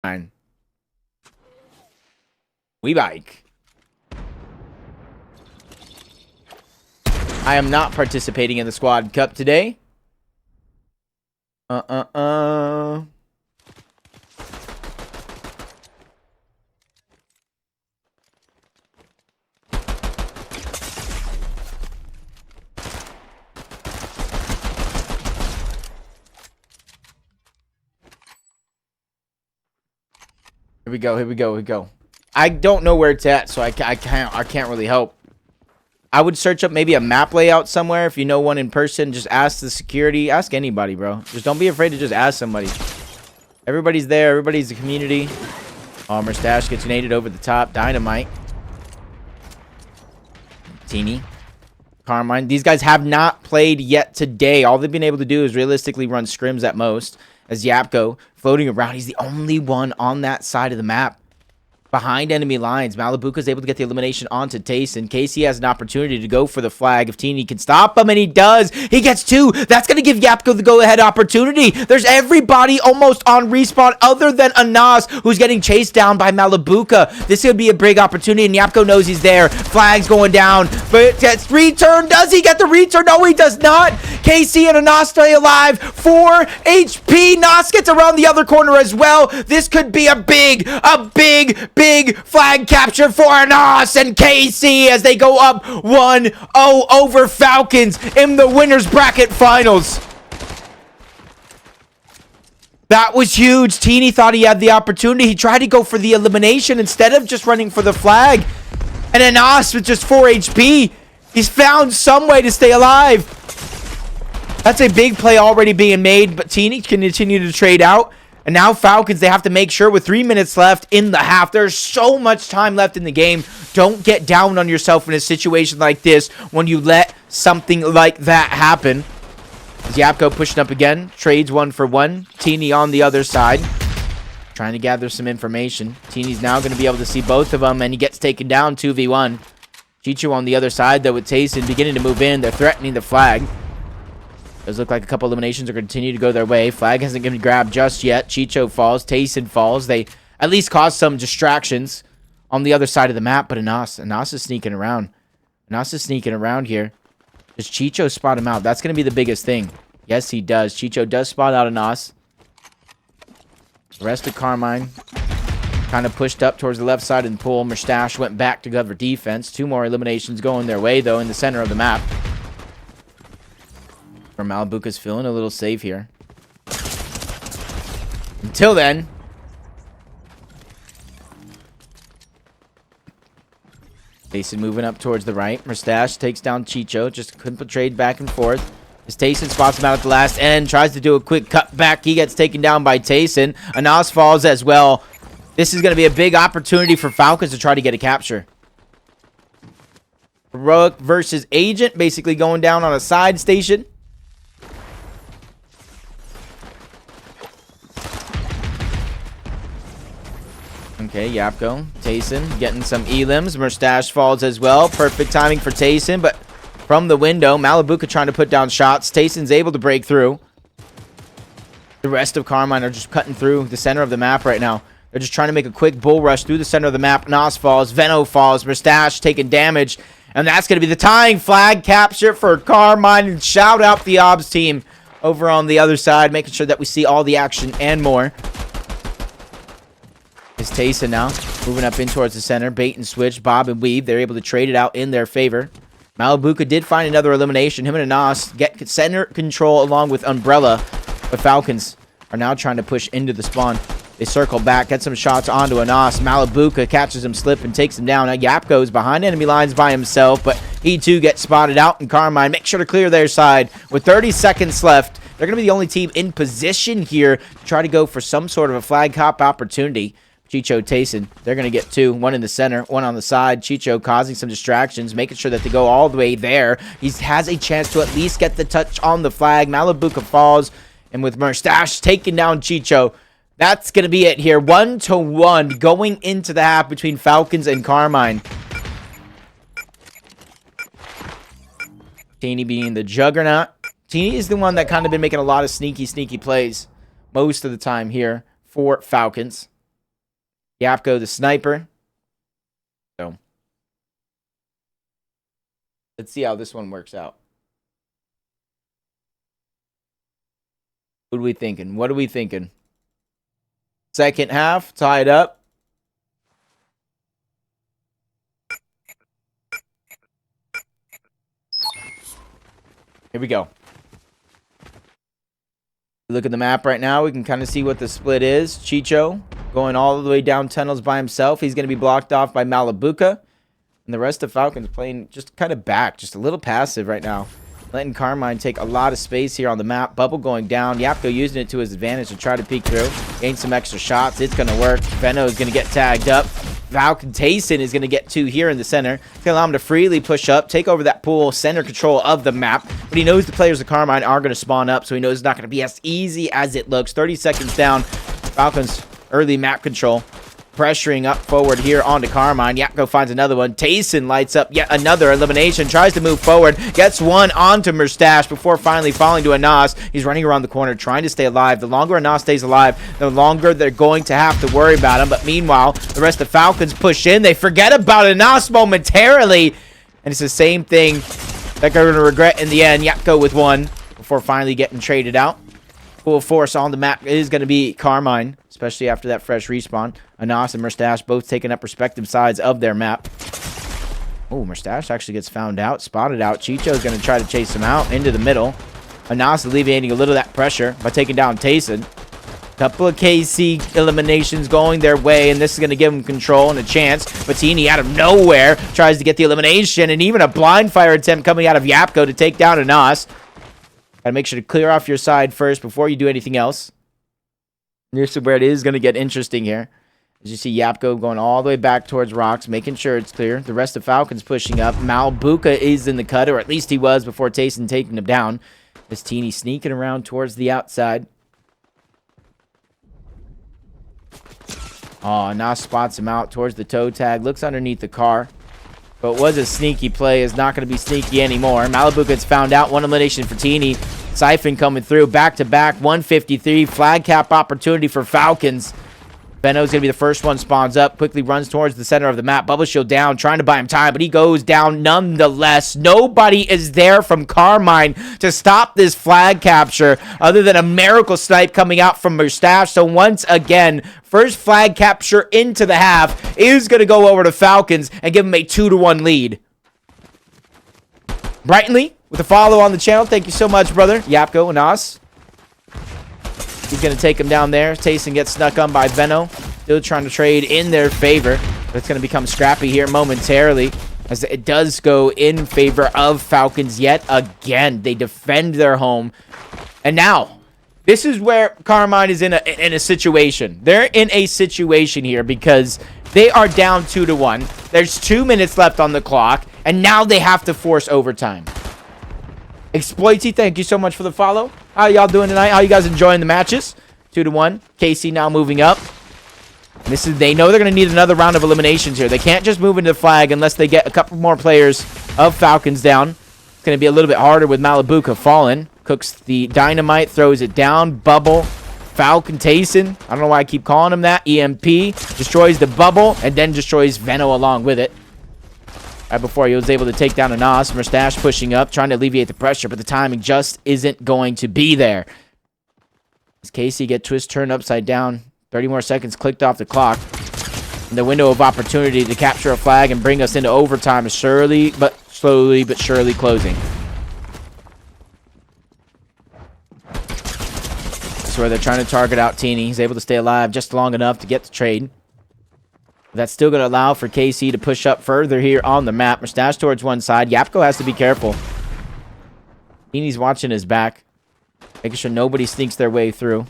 Fine. We bike. I am not participating in the Squad Cup today. Here we go, here we go, here we go. I don't know where it's at, so I can't really help. I would search up maybe a map layout somewhere. If you know one in person, just ask the security. Ask anybody, bro. Just don't be afraid to just ask somebody. Everybody's there. Everybody's the community. Oh, Mustache gets naded over the top. Dynamite. Teeny. Karmine. These guys have not played yet today. All they've been able to do is realistically run scrims at most. As Yapko floating around. He's the only one on that side of the map. Behind enemy lines, Malibuca's able to get the elimination onto Tayson. Casey has an opportunity to go for the flag if Teeny can stop him, and he does. He gets two. That's going to give Yapko the go-ahead opportunity. There's everybody almost on respawn other than Anas, who's getting chased down by Malibuca. This could be a big opportunity, and Yapko knows he's there. Flag's going down, but gets return. Does he get the return? No, he does not. Casey and Anas stay alive. 4 HP. Nas gets around the other corner as well. This could be a big flag capture for Anas and Casey as they go up 1-0 over Falcons in the winners bracket finals. That was huge. Teeny thought he had the opportunity. He tried to go for the elimination instead of just running for the flag. And Anas with just 4 HP. He's found some way to stay alive. That's a big play already being made, but Teeny can continue to trade out. And now Falcons, they have to make sure with 3 minutes left in the half. There's so much time left in the game. Don't get down on yourself in a situation like this when you let something like that happen. Yapko pushing up again. Trades 1 for 1. Teeny on the other side. Trying to gather some information. Teeny's now going to be able to see both of them, and he gets taken down 2v1. Chicho on the other side, though, with Tayson beginning to move in. They're threatening the flag. Does look like a couple eliminations are going to continue to go their way. Flag hasn't been grabbed just yet. Chicho falls. Tayson falls. They at least cause some distractions on the other side of the map. But Anas is sneaking around. Anas is sneaking around here. Does Chicho spot him out? That's going to be the biggest thing. Yes, he does. Chicho does spot out Anas. The rest of Karmine kind of pushed up towards the left side of the pool. Mustache went back to cover defense. 2 more eliminations going their way, though, in the center of the map. Malibuca's feeling a little safe here. Until then. Tayson moving up towards the right. Mustache takes down Chicho. Just couldn't put trade back and forth. As Tayson spots him out at the last end. Tries to do a quick cut back. He gets taken down by Tayson. Anas falls as well. This is going to be a big opportunity for Falcons to try to get a capture. Heroic versus Agent. Basically going down on a side station. Okay, Yapko, Tayson getting some elims. Mustache falls as well. Perfect timing for Tayson, but from the window, Malibuca trying to put down shots. Tayson's able to break through. The rest of Karmine are just cutting through the center of the map right now. They're just trying to make a quick bull rush through the center of the map. Nas falls, Veno falls, Mustache taking damage, and that's going to be the tying flag capture for Karmine. And shout out the OBS team over on the other side, making sure that we see all the action and more. Is Tayson now moving up in towards the center. Bait and switch, bob and weave. They're able to trade it out in their favor. Malibuca did find another elimination. Him and Anas get center control along with Umbrella. But Falcons are now trying to push into the spawn. They circle back, get some shots onto Anas. Malibuca catches him slip and takes him down. Now Yapko is behind enemy lines by himself, but he too gets spotted out. And Karmine make sure to clear their side with 30 seconds left. They're going to be the only team in position here to try to go for some sort of a flag cop opportunity. Chicho, Tayson, they're going to get 2. 1 in the center, 1 on the side. Chicho causing some distractions, making sure that they go all the way there. He has a chance to at least get the touch on the flag. Malibuca falls, and with Mustache taking down Chicho, that's going to be it here. 1-1 going into the half between Falcons and Karmine. Teeny being the juggernaut. Teeny is the one that kind of been making a lot of sneaky plays most of the time here for Falcons. Yapko, the sniper. So let's see how this one works out. What are we thinking? What are we thinking? Second half, tied up. Here we go. Look at the map right now. We can kind of see what the split is. Chicho going all the way down tunnels by himself. He's going to be blocked off by Malabuka. And the rest of Falcons playing just kind of back. Just a little passive right now. Letting Karmine take a lot of space here on the map. Bubble going down. Yapko using it to his advantage to try to peek through. Gain some extra shots. It's going to work. Veno is going to get tagged up. Falcon Tayson is going to get 2 here in the center. It's going to allow him to freely push up, take over that pool, center control of the map. But he knows the players of Karmine are going to spawn up, so he knows it's not going to be as easy as it looks. 30 seconds down. Falcons early map control. Pressuring up forward here onto Karmine. Yapko finds another one. Tayson lights up yet another elimination. Tries to move forward. Gets one onto Mustache before finally falling to Anas. He's running around the corner trying to stay alive. The longer Anas stays alive, the longer they're going to have to worry about him. But meanwhile, the rest of Falcons push in. They forget about Anas momentarily. And it's the same thing that they're going to regret in the end. Yapko with one before finally getting traded out. Full force on the map is going to be Karmine, especially after that fresh respawn. Anas and Mustache both taking up respective sides of their map. Oh, Mustache actually gets found out, spotted out. Chicho's going to try to chase him out into the middle. Anas alleviating a little of that pressure by taking down Tayson. Couple of KC eliminations going their way, and this is going to give him control and a chance. Batini out of nowhere tries to get the elimination, and even a blind fire attempt coming out of Yapko to take down Anas. Gotta make sure to clear off your side first before you do anything else. Here's where it is going to get interesting here. As you see Yapko going all the way back towards rocks, making sure it's clear. The rest of Falcons pushing up. Malbuka is in the cut, or at least he was before Tayson taking him down. This Teeny sneaking around towards the outside. Oh, now spots him out towards the toe tag. Looks underneath the car. But was a sneaky play. Is not going to be sneaky anymore. Malibu gets found out. One elimination for Teeny. Siphon coming through. Back-to-back. 153. Flag cap opportunity for Falcons. Veno's going to be the first one. Spawns up. Quickly runs towards the center of the map. Bubble Shield down. Trying to buy him time. But he goes down nonetheless. Nobody is there from Karmine to stop this flag capture other than a miracle snipe coming out from Mustache. So once again, first flag capture into the half is going to go over to Falcons and give them a 2-1 lead. Brightonly with a follow on the channel. Thank you so much, brother. Yapko and Nas. He's going to take him down there. Tayson gets snuck on by Veno. Still trying to trade in their favor. But it's going to become scrappy here momentarily, as it does go in favor of Falcons yet again. They defend their home. And now, this is where Karmine is in a situation. They're in a situation here because they are down 2-1. There's 2 minutes left on the clock, and now they have to force overtime. Exploity, thank you so much for the follow. How y'all doing tonight? How you guys enjoying the matches? 2-1. KC now moving up. They know they're going to need another round of eliminations here. They can't just move into the flag unless they get a couple more players of Falcons down. It's going to be a little bit harder with Malabuka falling. Cooks the dynamite, throws it down. Bubble. Falcon Tayson. I don't know why I keep calling him that. EMP. Destroys the bubble and then destroys Veno along with it. Right before he was able to take down Anas. Mustache pushing up, trying to alleviate the pressure, but the timing just isn't going to be there. As Casey get twist turned upside down. 30 more seconds clicked off the clock. And the window of opportunity to capture a flag and bring us into overtime is slowly but surely closing. That's where they're trying to target out Teeny. He's able to stay alive just long enough to get the trade. That's still going to allow for KC to push up further here on the map. Mustache towards one side. Yapko has to be careful. Teeny's watching his back. Making sure nobody sneaks their way through.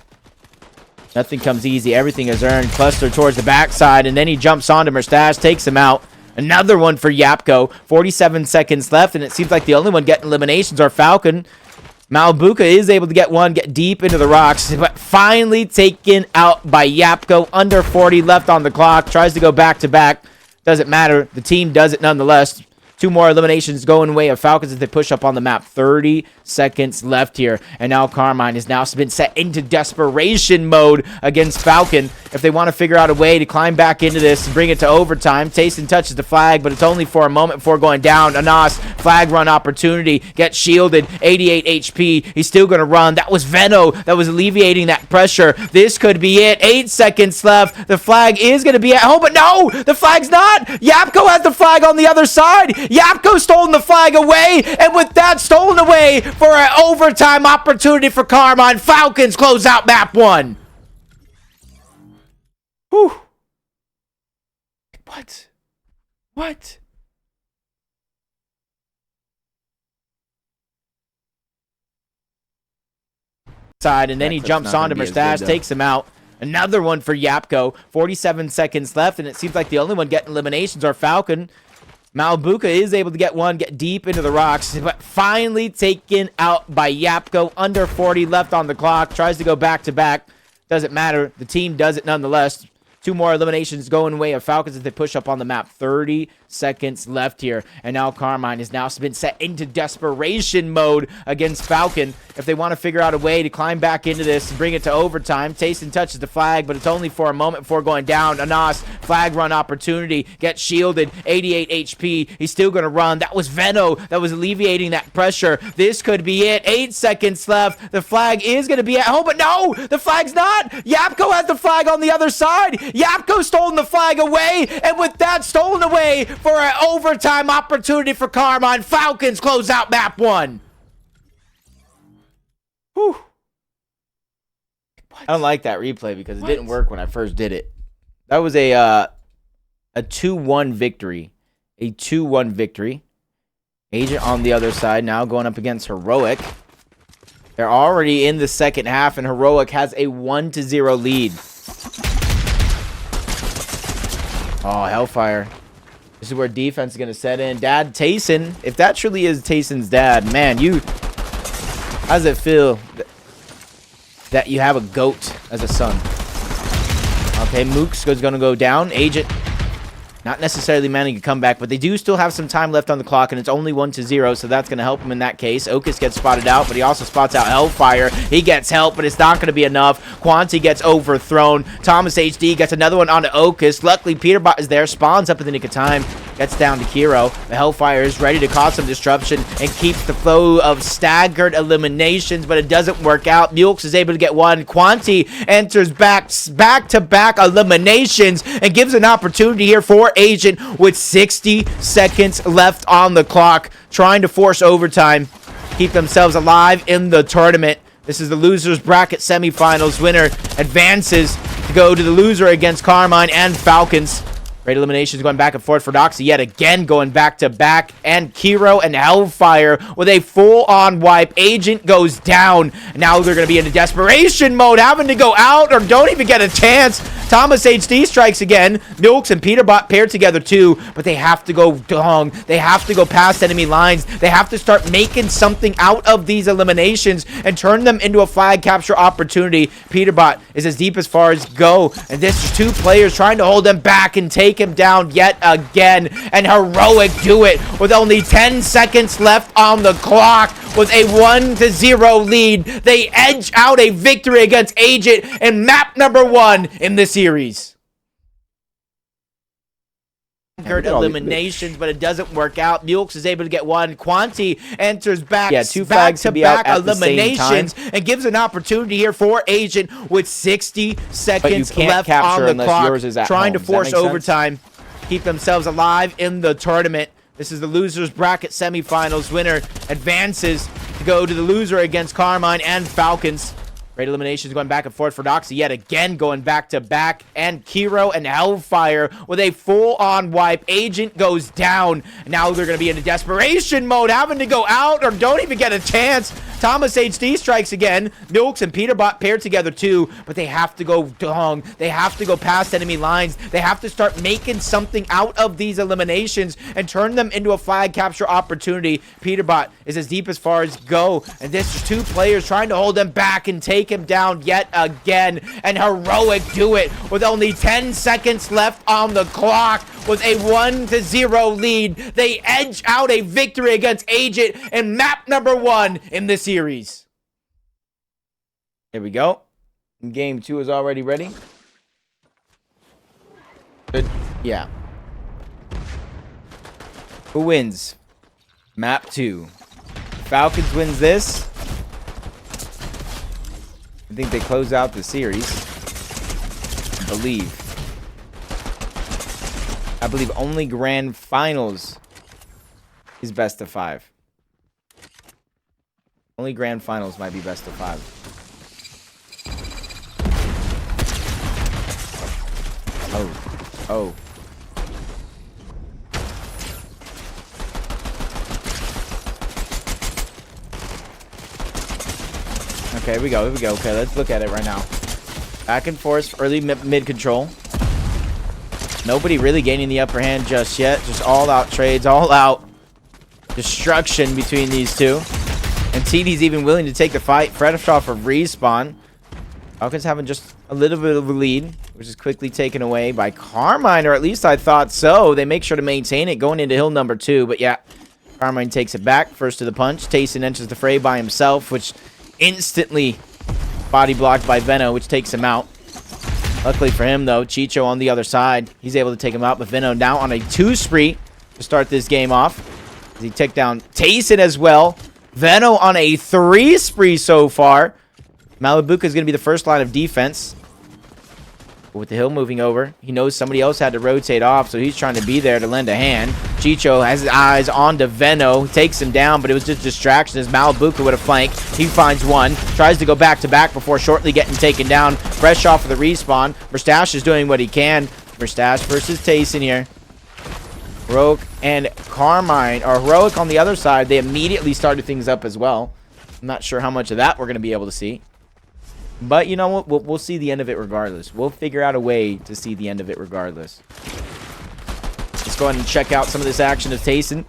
Nothing comes easy. Everything is earned. Cluster towards the backside. And then he jumps onto Mustache. Takes him out. Another one for Yapko. 47 seconds left. And it seems like the only one getting eliminations are Falcon. Malbuka is able to get one, get deep into the rocks, but finally taken out by Yapko. Under 40 left on the clock. Tries to go back-to-back. Doesn't matter. The team does it nonetheless. 2 more eliminations going away of Falcons as they push up on the map. 30 seconds left here. And now Karmine has now been set into desperation mode against Falcon. If they want to figure out a way to climb back into this and bring it to overtime, Tayson touches the flag, but it's only for a moment before going down. Anas, flag run opportunity, gets shielded, 88 HP. He's still going to run. That was Veno that was alleviating that pressure. This could be it. 8 seconds left. The flag is going to be at home, but no, the flag's not. Yapko has the flag on the other side. Yapko stolen the flag away, and with that stolen away for an overtime opportunity for Karmine, Falcons close out map 1. Whew. What? Side, and then he jumps onto Mustache, takes him out. Another one for Yapko. 47 seconds left, and it seems like the only one getting eliminations are Falcon. Malbuka is able to get deep into the rocks, but finally taken out by Yapko. Under 40 left on the clock. Tries to go back-to-back. Doesn't matter. The team does it nonetheless. 2 more eliminations going away of Falcons as they push up on the map. 30 seconds left here. And now Karmine has now been set into desperation mode against Falcon. If they want to figure out a way to climb back into this and bring it to overtime, Tayson touches the flag, but it's only for a moment before going down. Anas, flag run opportunity, gets shielded, 88 HP. He's still going to run. That was Veno that was alleviating that pressure. This could be it. 8 seconds left. The flag is going to be at home, but no, the flag's not. Yapko has the flag on the other side. Yapko stolen the flag away, and with that stolen away for an overtime opportunity for Karmine, Falcons close out map 1. Whew. I don't like that replay because it didn't work when I first did it. That was a 2-1 victory. A 2-1 victory. Agent on the other side now going up against Heroic. They're already in the second half, and Heroic has a 1-0 lead. Oh, Hellfire. This is where defense is going to set in. Dad, Tayson. If that truly is Tayson's dad, man, how does it feel that you have a goat as a son? Okay, Mook's going to go down. Agent, not necessarily managing to come back, but they do still have some time left on the clock, and it's only 1-0, so that's going to help him in that case. Okus gets spotted out, but he also spots out Hellfire. He gets help, but it's not going to be enough. Quanti gets overthrown. Thomas HD gets another one onto Okus. Luckily, Peterbot is there, spawns up in the nick of time. Gets down to Kiro. The Hellfire is ready to cause some disruption and keeps the flow of staggered eliminations, but it doesn't work out. Mulks is able to get one. Quanti enters back-to-back eliminations and gives an opportunity here for Agent with 60 seconds left on the clock, trying to force overtime, keep themselves alive in the tournament. This is the losers bracket semifinals. Winner advances to go to the loser against Karmine and Falcons. Great eliminations going back and forth for Doxy yet again, going back-to-back. And Kiro and Hellfire with a full-on wipe. Agent goes down. Now they're going to be into desperation mode, having to go out or don't even get a chance. Thomas HD strikes again. Milks and Peterbot paired together too, but they have to go long. They have to go past enemy lines. They have to start making something out of these eliminations and turn them into a flag capture opportunity. Peterbot is as deep as far as go, and this is 2 players trying to hold them back and take him down yet again. And Heroic do it with only 10 seconds left on the clock. With a 1-0 lead, they edge out a victory against Agent in map number 1 in the series. Eliminations, but it doesn't work out. Mulks is able to get one. Quanti enters back. Yeah, 2 flags to back eliminations and gives an opportunity here for Agent with 60 seconds left on the clock, trying to force overtime, keep themselves alive in the tournament. This is the losers bracket semifinals. Winner advances to go to the loser against Karmine and Falcons. Great eliminations going back and forth for Doxy yet again, going back-to-back. And Kiro and Hellfire with a full-on wipe. Agent goes down. Now they're going to be into desperation mode, having to go out or don't even get a chance. Thomas HD strikes again. Milks and Peterbot paired together too, but they have to go long. They have to go past enemy lines. They have to start making something out of these eliminations and turn them into a flag capture opportunity. Peterbot is as deep as far as go, and this is 2 players trying to hold them back and take him down yet again. And Heroic do it with only 10 seconds left on the clock. was a 1-0 lead. They edge out a victory against Agent in map number 1 in the series. Here we go. Game 2 is already ready. Good. Yeah. Who wins? Map 2. Falcons wins this. I think they close out the series. I believe only grand finals is best of 5. Only grand finals might be best of 5. Oh. Okay, here we go. Okay, let's look at it right now. Back and forth, early mid control. Nobody really gaining the upper hand just yet. Just all-out trades, all-out destruction between these two. And TD's even willing to take the fight. Fresh off of respawn. Falcons having just a little bit of a lead, which is quickly taken away by Karmine, or at least I thought so. They make sure to maintain it going into hill number 2. But yeah, Karmine takes it back. First to the punch. Tayson enters the fray by himself, which instantly body blocked by Veno, which takes him out. Luckily for him, though, Chicho on the other side, he's able to take him out. But Veno now on a 2 spree to start this game off. As he took down Tayson as well. Veno on a 3 spree so far. Malibuka is going to be the first line of defense. But with the hill moving over, he knows somebody else had to rotate off, so he's trying to be there to lend a hand. Chicho has his eyes onto Veno, takes him down, but it was just distraction as Malibuka with a flank. He finds one, tries to go back-to-back before shortly getting taken down. Fresh off of the respawn. Mustache is doing what he can. Mustache versus Tayson here. Heroic and Karmine, or Heroic on the other side, they immediately started things up as well. I'm not sure how much of that we're going to be able to see. But you know what? We'll see the end of it regardless. We'll figure out a way to see the end of it regardless. Let's go ahead and check out some of this action of Tayson.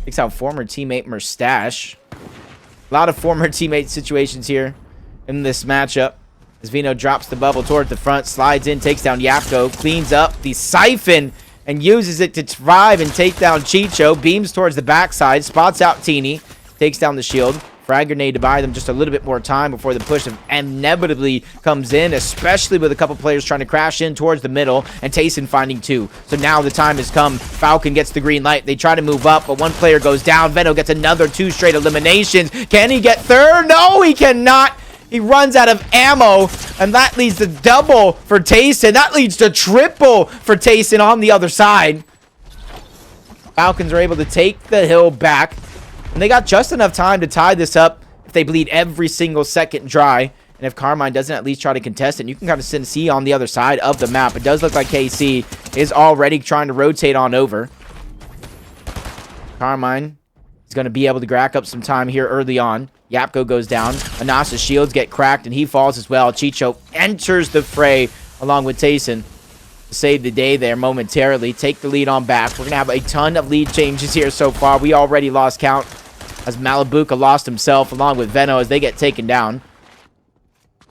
Takes out former teammate Mustache. A lot of former teammate situations here in this matchup. As Veno drops the bubble toward the front, slides in, takes down Yapko, cleans up the siphon, and uses it to thrive and take down Chicho. Beams towards the backside, spots out Teeny, takes down the shield. Frag grenade to buy them just a little bit more time before the push inevitably comes in, especially with a couple players trying to crash in towards the middle, and Tayson finding 2. So now the time has come. Falcon gets the green light. They try to move up, but one player goes down. Veno gets another 2 straight eliminations. Can he get third? No, he cannot. He runs out of ammo, and that leads to double for Tayson. That leads to triple for Tayson on the other side. Falcons are able to take the hill back. And they got just enough time to tie this up if they bleed every single second dry. And if Karmine doesn't at least try to contest it, you can kind of see on the other side of the map. It does look like KC is already trying to rotate on over. Karmine is going to be able to rack up some time here early on. Yapko goes down. Anas's shields get cracked, and he falls as well. Chicho enters the fray along with Tayson to save the day there momentarily. Take the lead on back. We're going to have a ton of lead changes here so far. We already lost count as Malibuka lost himself along with Veno as they get taken down.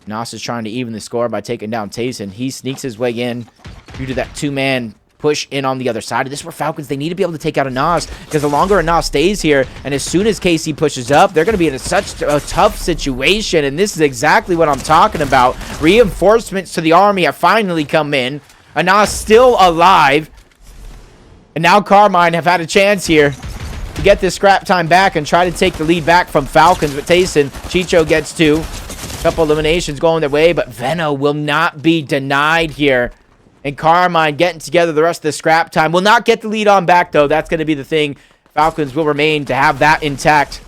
Nas is trying to even the score by taking down Tayson. He sneaks his way in due to that 2-man push in on the other side. And this is where Falcons, they need to be able to take out a Nas, because the longer a Nas stays here, and as soon as KC pushes up, they're going to be in such a tough situation. And this is exactly what I'm talking about. Reinforcements to the army have finally come in. Anas still alive. And now Karmine have had a chance here to get this scrap time back and try to take the lead back from Falcons. But Tayson, Chicho gets 2. A couple eliminations going their way, but Veno will not be denied here. And Karmine getting together the rest of the scrap time. Will not get the lead on back, though. That's going to be the thing. Falcons will remain to have that intact.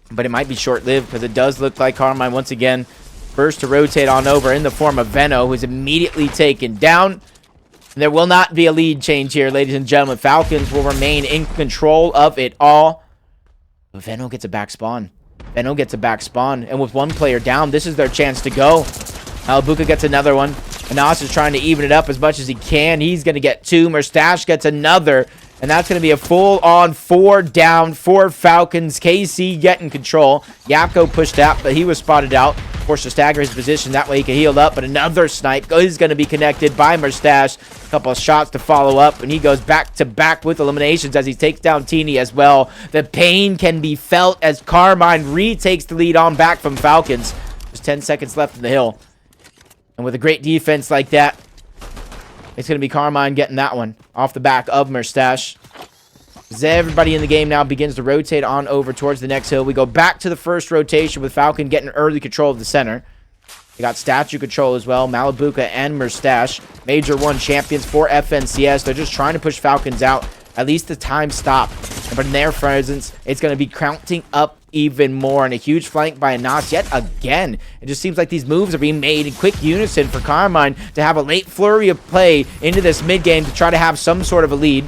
But it might be short-lived, because it does look like Karmine once again first to rotate on over in the form of Veno, who's immediately taken down. And there will not be a lead change here, ladies and gentlemen. Falcons will remain in control of it all. But Veno gets a back spawn. Veno gets a back spawn. And with one player down, this is their chance to go. Malibuka gets another one. Anas is trying to even it up as much as he can. He's going to get 2. Mustache gets another. And that's going to be a full-on 4 down for Falcons. KC getting control. Yapko pushed out, but he was spotted out. forced to stagger his position. That way he can heal up, but another snipe is going to be connected by Mustache. A couple of shots to follow up, and he goes back to back with eliminations as he takes down Teeny as well. The pain can be felt as Karmine retakes the lead on back from Falcons. There's 10 seconds left in the hill. And with a great defense like that, it's going to be Karmine getting that one off the back of Mustache. As everybody in the game now begins to rotate on over towards the next hill. We go back to the first rotation with Falcon getting early control of the center. They got statue control as well. Malibuka and Mustache, Major 1 champions for FNCS. They're just trying to push Falcons out. At least the time stop. But in their presence, it's going to be counting up even more. And a huge flank by Anas yet again. It just seems like these moves are being made in quick unison for Karmine to have a late flurry of play into this mid game to try to have some sort of a lead.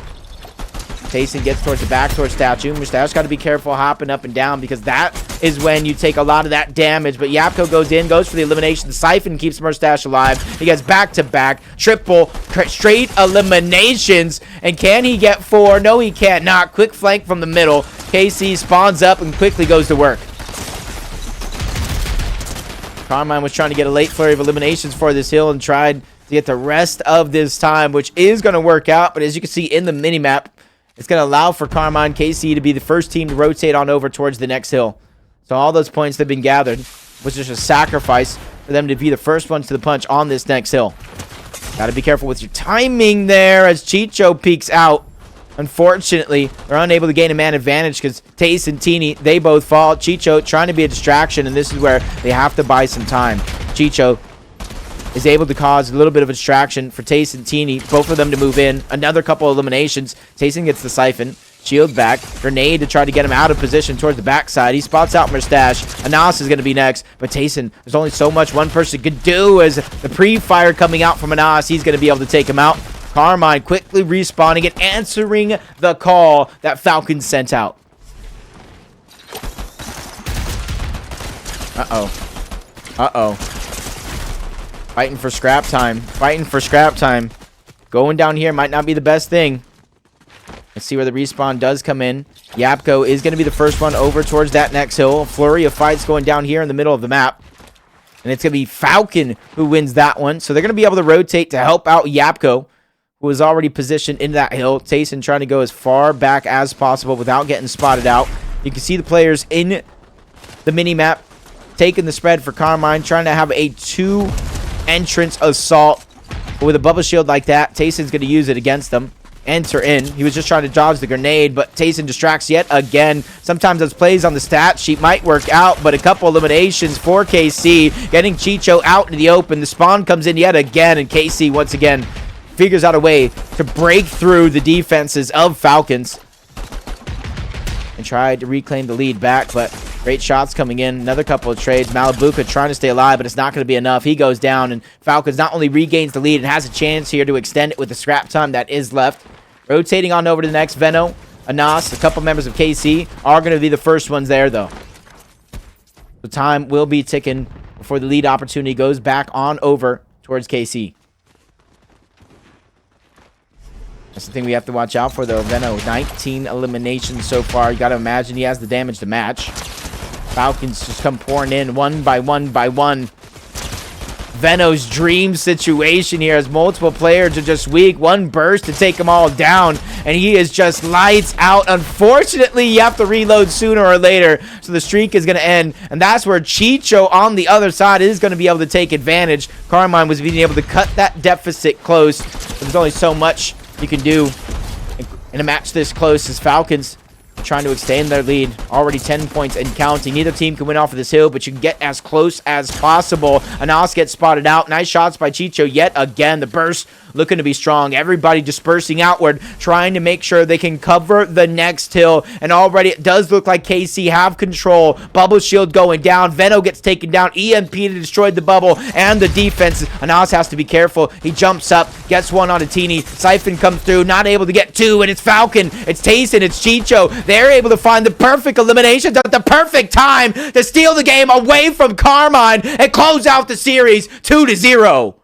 Tayson gets towards the back, towards Statue. Mustache got to be careful hopping up and down because that is when you take a lot of that damage. But Yapko goes in, goes for the elimination. The Siphon keeps Mustache alive. He gets back-to-back, triple, straight eliminations. And can he get 4? No, he can't. Not. Quick flank from the middle. KC spawns up and quickly goes to work. Karmine was trying to get a late flurry of eliminations for this hill and tried to get the rest of this time, which is going to work out. But as you can see in the minimap, it's going to allow for Karmine KC to be the first team to rotate on over towards the next hill. So all those points that have been gathered was just a sacrifice for them to be the first ones to the punch on this next hill. Got to be careful with your timing there as Chicho peeks out. Unfortunately, they're unable to gain a man advantage because Tace and Teeny, they both fall. Chicho trying to be a distraction, and this is where they have to buy some time. Chicho is able to cause a little bit of a distraction for Tace and Teeny, both of them to move in. Another couple of eliminations. Tayson gets the Siphon. Shield back. Grenade to try to get him out of position towards the backside. He spots out Mustache. Anas is going to be next. But Tayson, there's only so much one person could do as the pre-fire coming out from Anas. He's going to be able to take him out. Karmine quickly respawning and answering the call that Falcons sent out. Uh-oh. Uh-oh. Fighting for scrap time. Fighting for scrap time. Going down here might not be the best thing. Let's see where the respawn does come in. Yapko is going to be the first one over towards that next hill. Flurry of fights going down here in the middle of the map. And it's going to be Falcon who wins that one. So they're going to be able to rotate to help out Yapko, who is already positioned in that hill. Tayson trying to go as far back as possible without getting spotted out. You can see the players in the mini-map taking the spread for Karmine, trying to have a 2-entrance assault. But with a bubble shield like that, Tayson's going to use it against them. Enter in. He was just trying to dodge the grenade, but Tayson distracts yet again. Sometimes those plays on the stat sheet might work out, but a couple eliminations for KC, getting Chicho out into the open. The spawn comes in yet again, and KC once again figures out a way to break through the defenses of Falcons and try to reclaim the lead back, but great shots coming in. Another couple of trades. Malibuka trying to stay alive, but it's not going to be enough. He goes down, and Falcons not only regains the lead and has a chance here to extend it with the scrap time that is left. Rotating on over to the next, Veno, Anas, a couple members of KC are going to be the first ones there, though. The time will be ticking before the lead opportunity goes back on over towards KC. That's the thing we have to watch out for, though. Veno, 19 eliminations so far. You got to imagine he has the damage to match. Falcons just come pouring in one by one by one. Veno's dream situation here as multiple players are just weak. One burst to take them all down, and he is just lights out. Unfortunately, you have to reload sooner or later, so the streak is going to end, and that's where Chicho on the other side is going to be able to take advantage. Karmine was being able to cut that deficit close, but there's only so much you can do in a match this close as Falcons trying to extend their lead. Already 10 points and counting. Neither team can win off of this hill, but you can get as close as possible. Anas gets spotted out. Nice shots by Chicho yet again. The burst looking to be strong. Everybody dispersing outward, trying to make sure they can cover the next hill. And already it does look like KC have control. Bubble shield going down. Veno gets taken down. EMP to destroy the bubble and the defense. Anas has to be careful. He jumps up, gets one on a Teeny. Siphon comes through, not able to get two, and it's Falcon. It's Tayson. It's Chicho. They're able to find the perfect eliminations at the perfect time to steal the game away from Karmine and close out the series 2-0.